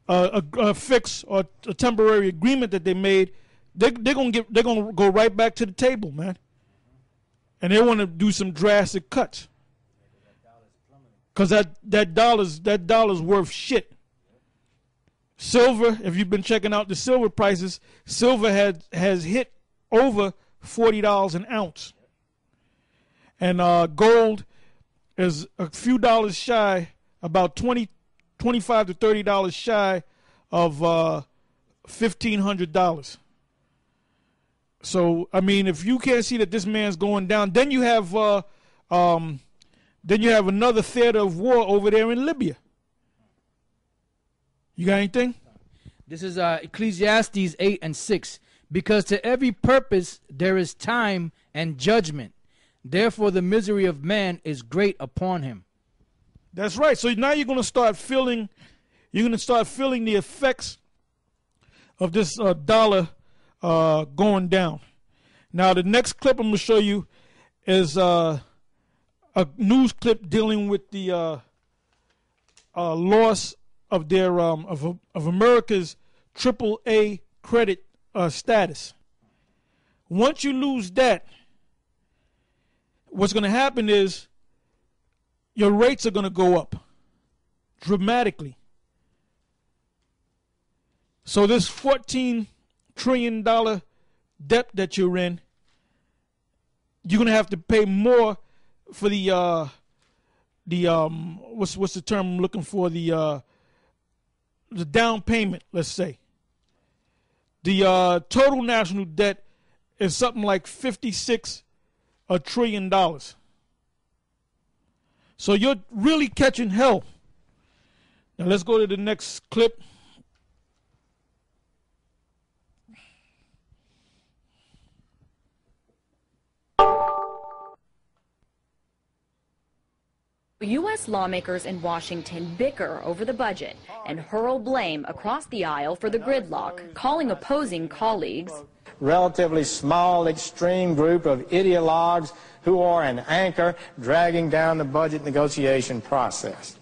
a fix or a temporary agreement that they made, they're gonna go right back to the table, man. And they want to do some drastic cuts. Because that dollar's worth shit. Silver, if you've been checking out the silver prices, silver has hit over $40 an ounce. And gold is a few dollars shy, about $25 to $30 shy of $1,500. So I mean, if you can't see that this man's going down, then you have another theater of war over there in Libya. You got anything? This is Ecclesiastes 8:6. Because to every purpose there is time and judgment. Therefore the misery of man is great upon him. That's right. So now you're going to start feeling the effects of this dollar going down. Now the next clip I'm going to show you is a news clip dealing with the loss of their of America's AAA credit status. Once you lose that, what's going to happen is your rates are going to go up dramatically. So this $14 trillion debt that you're in, you're going to have to pay more for the what's the term I'm looking for, the down payment, let's say. The total national debt is something like $56 trillion. So you're really catching hell. Now let's go to the next clip. U.S. lawmakers in Washington bicker over the budget and hurl blame across the aisle for the gridlock, calling opposing colleagues relatively small, extreme group of ideologues who are an anchor dragging down the budget negotiation process.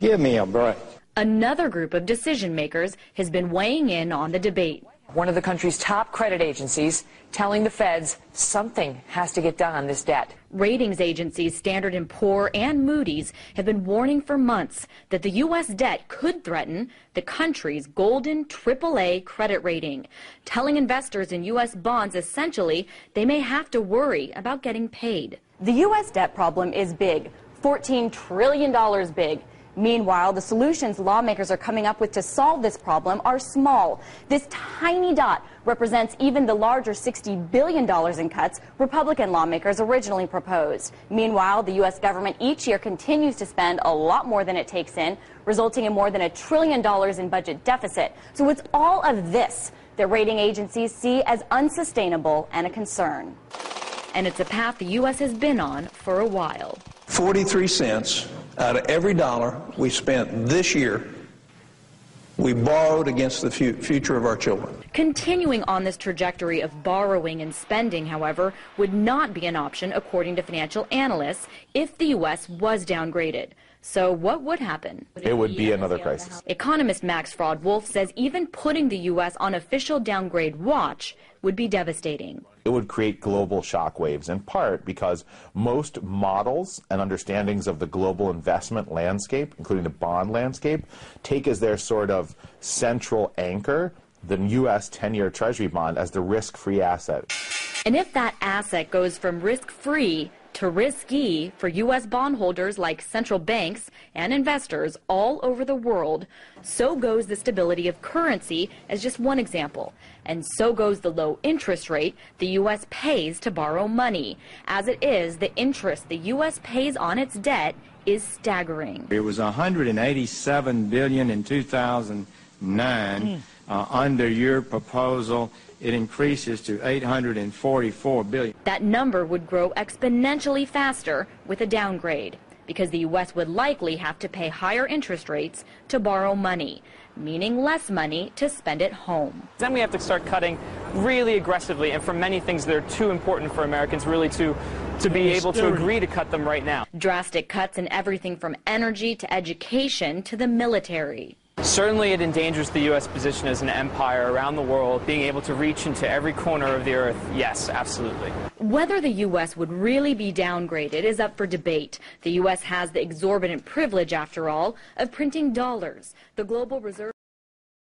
Give me a break. Another group of decision makers has been weighing in on the debate. One of the country's top credit agencies telling the feds something has to get done on this debt. Ratings agencies Standard & Poor and Moody's have been warning for months that the U.S. debt could threaten the country's golden AAA credit rating, telling investors in U.S. bonds essentially they may have to worry about getting paid. The U.S. debt problem is big, $14 trillion big. Meanwhile, the solutions lawmakers are coming up with to solve this problem are small. This tiny dot represents even the larger $60 billion in cuts Republican lawmakers originally proposed. Meanwhile, the U.S. government each year continues to spend a lot more than it takes in, resulting in more than $1 trillion in budget deficit. So it's all of this that rating agencies see as unsustainable and a concern. And it's a path the U.S. has been on for a while. 43 cents out of every dollar we spent this year, we borrowed against the future of our children. Continuing on this trajectory of borrowing and spending, however, would not be an option, according to financial analysts, if the U.S. was downgraded. So what would happen? It would be another crisis. Economist Max Fraud-Wolf says even putting the U.S. on official downgrade watch would be devastating. It would create global shockwaves, in part because most models and understandings of the global investment landscape, including the bond landscape, take as their sort of central anchor the U.S. 10-year Treasury bond as the risk-free asset. And if that asset goes from risk-free to risky for U.S. bondholders like central banks and investors all over the world, so goes the stability of currency as just one example. And so goes the low interest rate the U.S. pays to borrow money. As it is, the interest the U.S. pays on its debt is staggering. It was $187 billion in 2009. Under your proposal, it increases to $844 billion. That number would grow exponentially faster with a downgrade, because the U.S. would likely have to pay higher interest rates to borrow money, meaning less money to spend at home. Then we have to start cutting really aggressively, and for many things that are too important for Americans really to be able to agree to cut them right now. Drastic cuts in everything from energy to education to the military. Certainly it endangers the U.S. position as an empire around the world, being able to reach into every corner of the earth. Yes, absolutely. Whether the U.S. would really be downgraded is up for debate. The U.S. has the exorbitant privilege, after all, of printing dollars. The global reserve